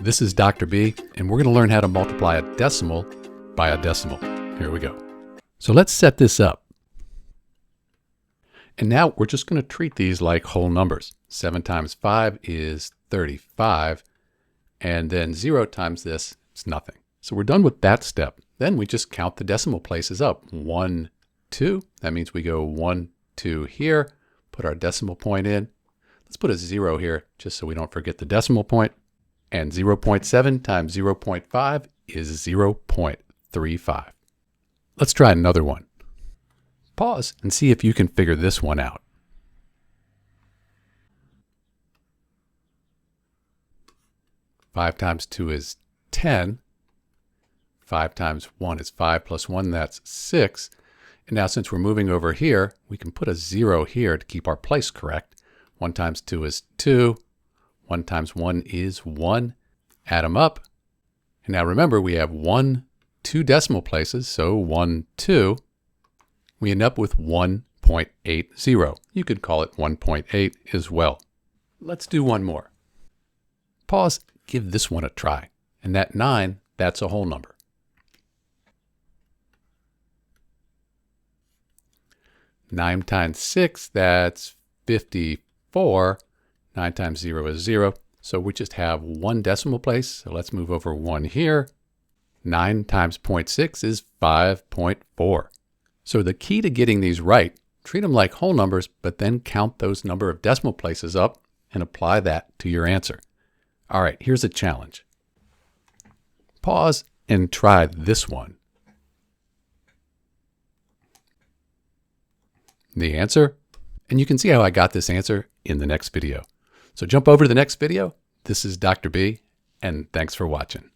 This is Dr. B, and we're going to learn how to multiply a decimal by a decimal. Here we go. So let's set this up. And now we're just going to treat these like whole numbers. 7 times 5 is 35, and then 0 times this is nothing. So we're done with that step. Then we just count the decimal places up. 1, 2. That means we go 1, 2 here, put our decimal point in. Let's put a 0 here just so we don't forget the decimal point. And 0.7 times 0.5 is 0.35. Let's try another one. Pause and see if you can figure this one out. Five times 2 is 10. 5 times 1 is 5 plus 1, that's 6. And now since we're moving over here, we can put a 0 here to keep our place correct. 1 times 2 is 2. 1 times 1 is 1. Add them up. And now remember, we have 2 decimal places, so 1, 2. We end up with 1.80. You could call it 1.8 as well. Let's do one more. Pause, give this one a try. And that 9, that's a whole number. Nine times 6, that's 54. 9 times 0 is 0. So we just have 1 decimal place. So let's move over 1 here. 9 times 0.6 is 5.4. So the key to getting these right, treat them like whole numbers, but then count those number of decimal places up and apply that to your answer. All right, here's a challenge. Pause and try this one. The answer, and you can see how I got this answer in the next video. So jump over to the next video. This is Dr. B, and thanks for watching.